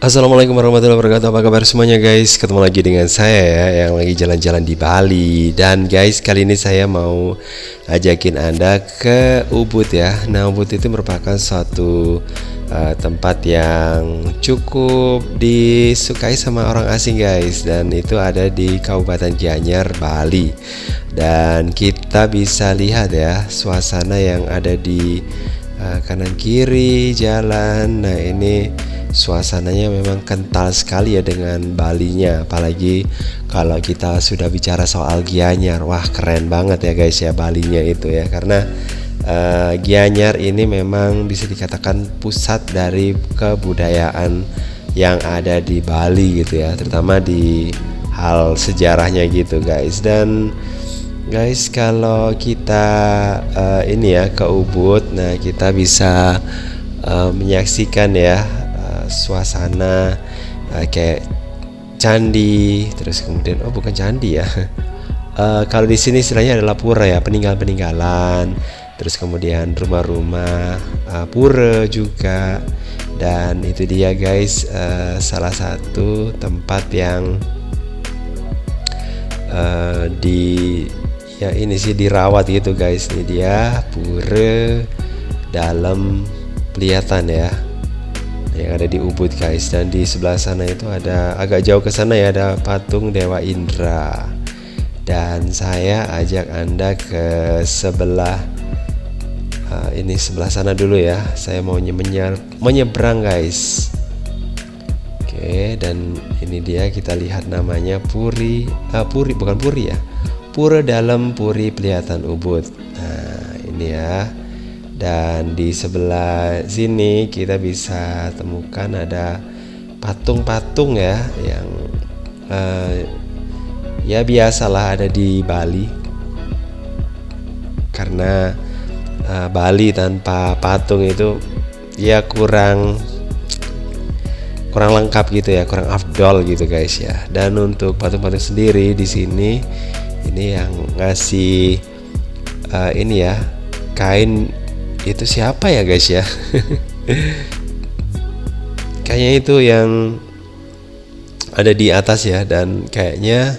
Assalamualaikum warahmatullahi wabarakatuh. Apa kabar semuanya guys? Ketemu lagi dengan saya ya, yang lagi jalan-jalan di Bali. Dan guys, kali ini saya mau ajakin Anda ke Ubud ya. Nah, Ubud itu merupakan suatu tempat yang cukup disukai sama orang asing guys. Dan itu ada di Kabupaten Gianyar, Bali. Dan kita bisa lihat ya suasana yang ada di kanan kiri jalan. Nah, ini suasananya memang kental sekali ya dengan Balinya, apalagi kalau kita sudah bicara soal Gianyar. Wah, keren banget ya guys ya Balinya itu ya, karena Gianyar ini memang bisa dikatakan pusat dari kebudayaan yang ada di Bali gitu ya, terutama di hal sejarahnya gitu guys. Dan guys, kalau kita ini ya ke Ubud, nah kita bisa menyaksikan ya suasana kayak candi, terus kemudian bukan candi ya. Kalau di sini istilahnya adalah pura ya, peninggalan-peninggalan, terus kemudian rumah-rumah pura juga. Dan itu dia guys, salah satu tempat yang ini sih dirawat gitu guys. Ini dia pura dalam Pelihatan ya, yang ada di Ubud guys. Dan di sebelah sana itu ada, agak jauh ke sana ya, ada patung Dewa Indra. Dan saya ajak Anda ke sebelah ini sebelah sana dulu ya. Saya mau menyeberang guys. Oke, dan ini dia, kita lihat namanya Puri bukan Puri ya, Pura dalam Puri Pelihatan Ubud. Nah, ini ya. Dan di sebelah sini kita bisa temukan ada patung-patung ya, yang ya biasalah ada di Bali, karena Bali tanpa patung itu ya kurang lengkap gitu ya, kurang afdol gitu guys ya. Dan untuk patung-patung sendiri di sini, ini yang ngasih ini ya, kain itu siapa ya guys ya? Kayaknya itu yang ada di atas ya, dan kayaknya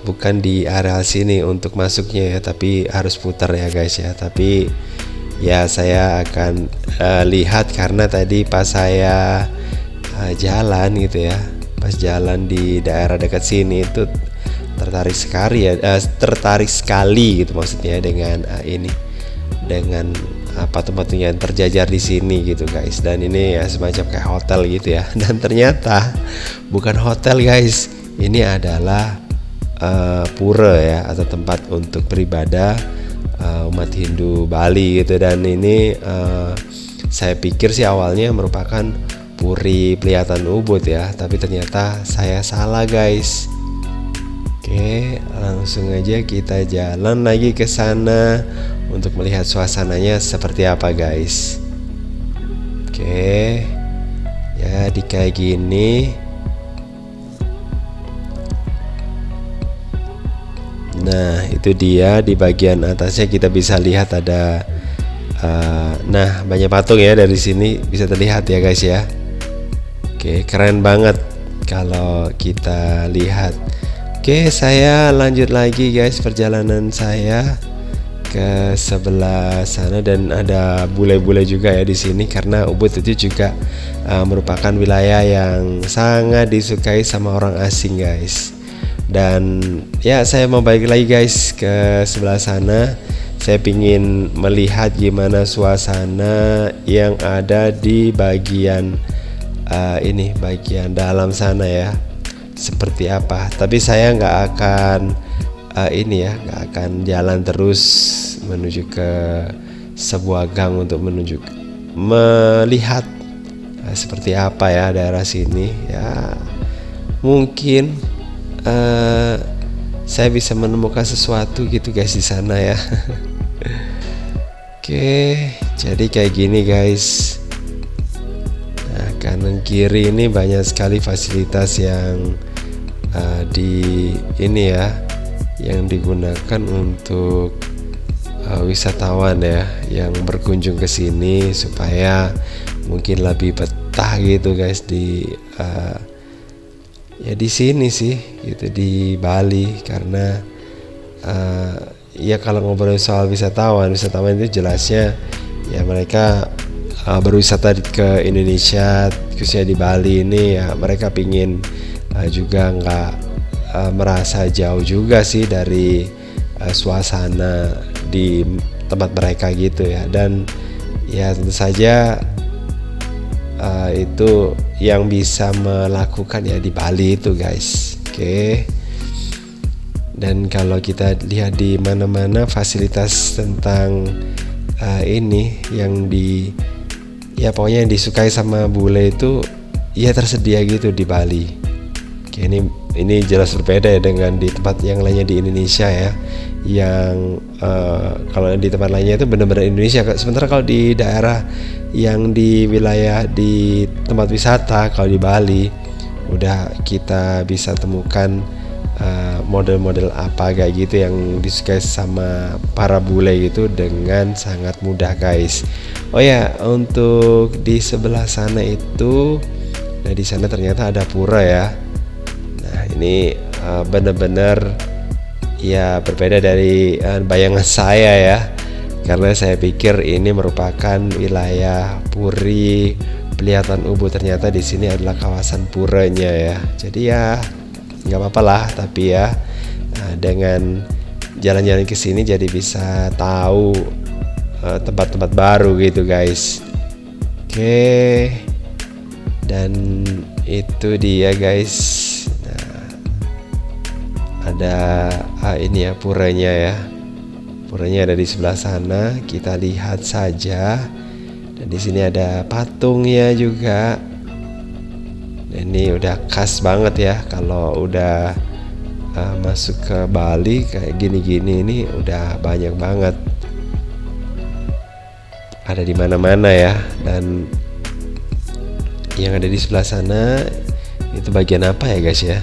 bukan di area sini untuk masuknya ya, tapi harus putar ya guys ya. Tapi ya saya akan lihat, karena tadi pas saya jalan gitu ya, pas jalan di daerah dekat sini itu tertarik sekali gitu maksudnya dengan dengan patung-patung yang terjajar di sini gitu guys. Dan ini ya semacam kayak hotel gitu ya. Dan ternyata bukan hotel guys, ini adalah pura ya, atau tempat untuk beribadah umat Hindu Bali gitu. Dan ini saya pikir sih awalnya merupakan Puri Pelihatan Ubud ya, tapi ternyata saya salah guys. Oke, langsung aja kita jalan lagi ke sana untuk melihat suasananya seperti apa guys. Oke, ya di kayak gini. Nah, itu dia, di bagian atasnya kita bisa lihat ada nah banyak patung ya, dari sini bisa terlihat ya guys ya. Oke, keren banget kalau kita lihat. Oke, saya lanjut lagi guys perjalanan saya ke sebelah sana. Dan ada bule-bule juga ya di sini, karena Ubud itu juga merupakan wilayah yang sangat disukai sama orang asing guys. Dan ya saya mau balik lagi guys ke sebelah sana. Saya pingin melihat gimana suasana yang ada di bagian bagian dalam sana ya, seperti apa. Tapi saya nggak akan nggak akan jalan terus menuju ke sebuah gang untuk melihat seperti apa ya daerah sini ya. Mungkin saya bisa menemukan sesuatu gitu guys di sana ya. Oke, jadi kayak gini guys. Nah, kanan kiri ini banyak sekali fasilitas yang yang digunakan untuk wisatawan ya, yang berkunjung ke sini supaya mungkin lebih betah gitu guys di ya di sini sih gitu di Bali karena ya kalau ngobrol soal wisatawan itu jelasnya ya mereka berwisata ke Indonesia khususnya di Bali ini ya mereka pingin juga nggak merasa jauh juga sih dari suasana di tempat mereka gitu ya, dan ya tentu saja itu yang bisa melakukan ya di Bali itu guys. Oke. Dan kalau kita lihat di mana-mana fasilitas tentang ini yang ya pokoknya yang disukai sama bule itu ya tersedia gitu di Bali. Oke, ini jelas berbeda ya dengan di tempat yang lainnya di Indonesia ya. Yang kalau di tempat lainnya itu benar-benar Indonesia. Sementara kalau di daerah yang di wilayah di tempat wisata kalau di Bali udah kita bisa temukan model-model apa kayak gitu yang disukai sama para bule gitu dengan sangat mudah guys. Oh ya, untuk di sebelah sana itu, nah di sana ternyata ada pura ya. Nah ini benar-benar ya berbeda dari bayangan saya ya, karena saya pikir ini merupakan wilayah Puri Pelihatan Ubud, ternyata di sini adalah kawasan puranya ya. Jadi ya nggak apa-apa lah, tapi ya dengan jalan-jalan ke sini jadi bisa tahu tempat-tempat baru gitu guys. Oke, dan itu dia guys. Nah, ada ini ya puranya ya. Puranya ada di sebelah sana, kita lihat saja. Dan di sini ada patungnya juga. Ini udah khas banget ya kalau udah masuk ke Bali kayak gini-gini, ini udah banyak banget, ada di mana-mana ya. Dan yang ada di sebelah sana itu bagian apa ya guys ya,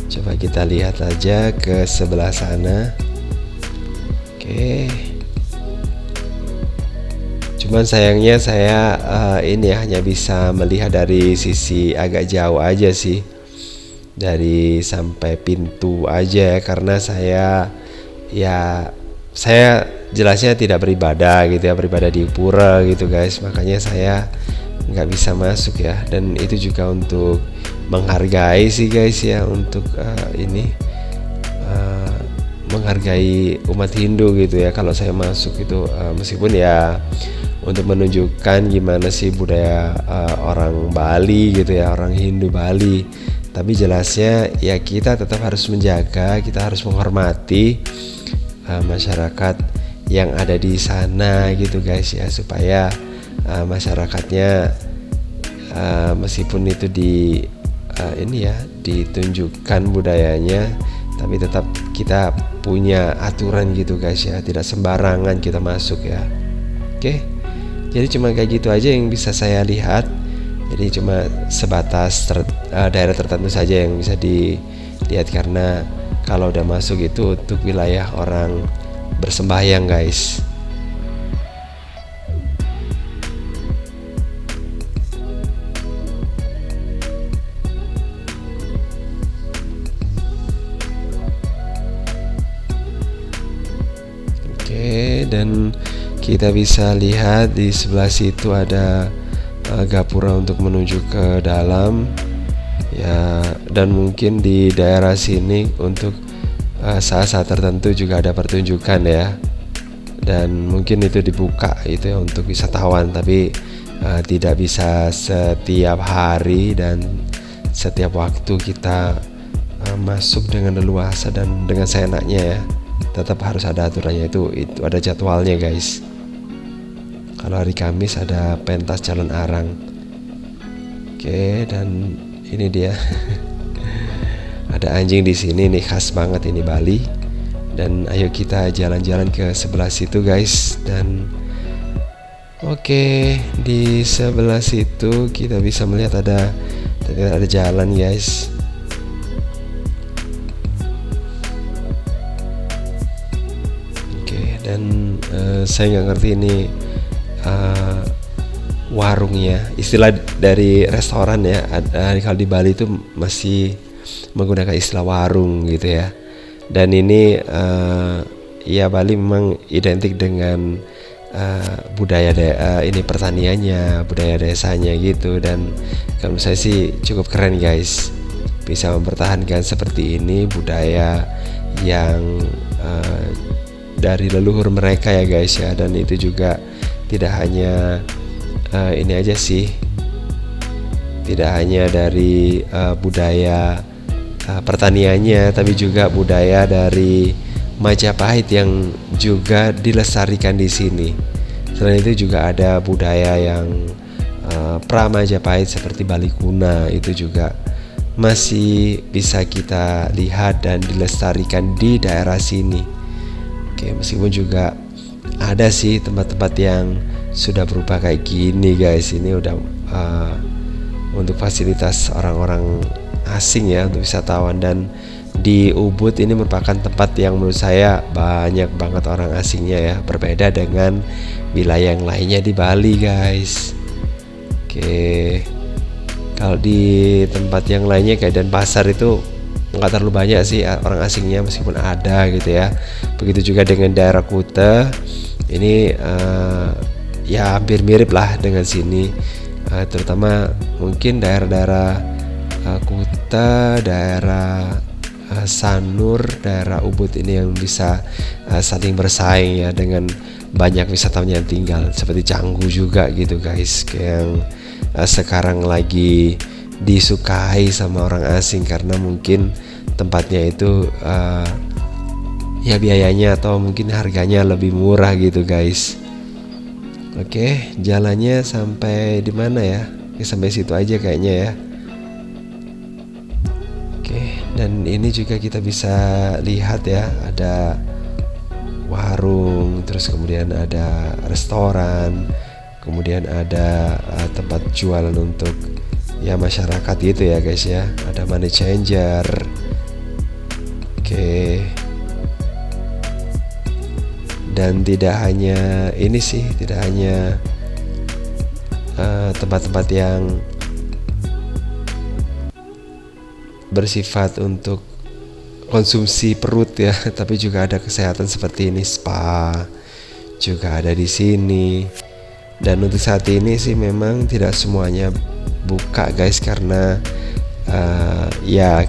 coba kita lihat aja ke sebelah sana. Oke, cuman sayangnya saya ini ya hanya bisa melihat dari sisi agak jauh aja sih, dari sampai pintu aja ya, karena saya jelasnya tidak beribadah gitu ya, beribadah di pura gitu guys, makanya saya nggak bisa masuk ya. Dan itu juga untuk menghargai sih guys ya, untuk menghargai umat Hindu gitu ya. Kalau saya masuk itu meskipun ya untuk menunjukkan gimana sih budaya orang Bali gitu ya, orang Hindu Bali, tapi jelasnya ya kita tetap harus menjaga, kita harus menghormati masyarakat yang ada di sana gitu guys ya, supaya masyarakatnya meskipun itu ditunjukkan budayanya, tapi tetap kita punya aturan gitu guys ya, tidak sembarangan kita masuk ya. Oke, jadi cuma kayak gitu aja yang bisa saya lihat. Jadi cuma sebatas daerah tertentu saja yang bisa dilihat, karena kalau udah masuk itu untuk wilayah orang bersembahyang guys. Oke, dan kita bisa lihat di sebelah situ ada gapura untuk menuju ke dalam ya, dan mungkin di daerah sini untuk saat-saat tertentu juga ada pertunjukan ya, dan mungkin itu dibuka itu ya untuk wisatawan, tapi tidak bisa setiap hari dan setiap waktu kita masuk dengan leluasa dan dengan seenaknya ya. Tetap harus ada aturannya, itu ada jadwalnya guys. Kalau hari Kamis ada pentas Calon Arang. Oke, dan ini dia. Ada anjing di sini nih, khas banget ini Bali. Dan ayo kita jalan-jalan ke sebelah situ guys. Dan oke, di sebelah situ kita bisa melihat ada jalan guys. Oke, dan saya nggak ngerti ini warungnya, istilah dari restoran ya. Kalau di Bali itu masih menggunakan istilah warung gitu ya. Dan ini ya Bali memang identik dengan budaya ini pertaniannya, budaya desanya gitu. Dan kalau menurut saya sih cukup keren guys, bisa mempertahankan seperti ini budaya yang dari leluhur mereka ya guys ya. Dan itu juga tidak hanya ini aja sih, tidak hanya dari budaya pertaniannya, tapi juga budaya dari Majapahit yang juga dilestarikan di sini. Selain itu juga ada budaya yang pra Majapahit seperti Bali Kuna, itu juga masih bisa kita lihat dan dilestarikan di daerah sini. Oke, meskipun juga ada sih tempat-tempat yang sudah berubah kayak gini guys. Ini udah untuk fasilitas orang-orang asing ya, untuk wisatawan. Dan di Ubud ini merupakan tempat yang menurut saya banyak banget orang asingnya ya, berbeda dengan wilayah yang lainnya di Bali guys. Oke, kalau di tempat yang lainnya kayak Denpasar itu nggak terlalu banyak sih orang asingnya, meskipun ada gitu ya. Begitu juga dengan daerah Kuta, ini ya hampir mirip lah dengan sini, terutama mungkin daerah-daerah Kuta, daerah Sanur, daerah Ubud ini yang bisa saling bersaing ya dengan banyak wisatawan yang tinggal, seperti Canggu juga gitu guys, yang sekarang lagi disukai sama orang asing karena mungkin tempatnya itu ya biayanya atau mungkin harganya lebih murah gitu guys. Oke, jalannya sampai di mana ya? Sampai situ aja kayaknya ya. Oke, dan ini juga kita bisa lihat ya, ada warung, terus kemudian ada restoran, kemudian ada tempat jualan untuk ya masyarakat gitu ya guys ya. Ada money changer. Oke. Dan tidak hanya ini sih, tidak hanya tempat-tempat yang bersifat untuk konsumsi perut ya, tapi juga ada kesehatan seperti ini, spa juga ada di sini. Dan untuk saat ini sih memang tidak semuanya buka guys, karena ya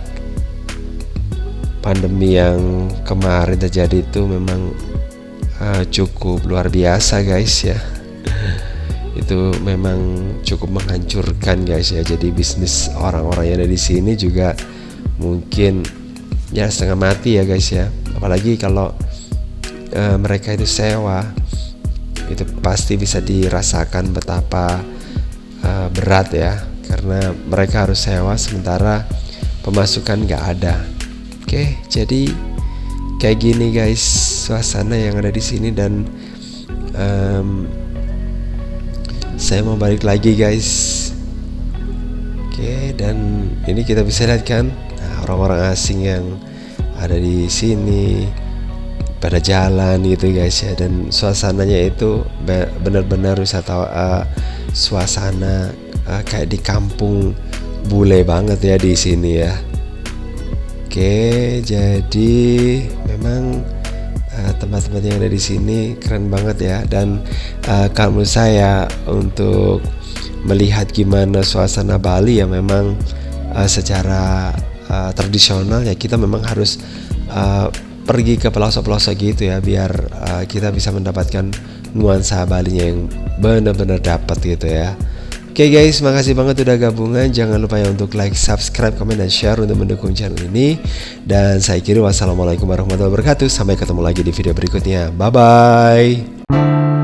pandemi yang kemarin terjadi itu memang cukup luar biasa guys ya. Itu memang cukup menghancurkan guys ya. Jadi bisnis orang-orang yang ada di sini juga mungkin ya setengah mati ya guys ya. Apalagi kalau mereka itu sewa, itu pasti bisa dirasakan betapa berat ya, karena mereka harus sewa sementara pemasukan nggak ada. Oke, jadi kayak gini guys suasana yang ada di sini. Dan saya mau balik lagi guys. Oke, dan ini kita bisa lihat kan orang-orang asing yang ada di sini pada jalan gitu guys ya. Dan suasananya itu benar-benar suasana kayak di kampung bule banget ya di sini ya. Oke, jadi memang tempat-tempat yang ada di sini keren banget ya. Dan kalau menurut saya untuk melihat gimana suasana Bali ya, memang secara tradisional ya kita memang harus pergi ke pelosok-pelosok gitu ya, biar kita bisa mendapatkan nuansa Balinya yang benar-benar dapat gitu ya. Oke guys, makasih banget udah gabungan. Jangan lupa ya untuk like, subscribe, komen, dan share untuk mendukung channel ini. Dan saya kira wassalamualaikum warahmatullahi wabarakatuh. Sampai ketemu lagi di video berikutnya. Bye bye.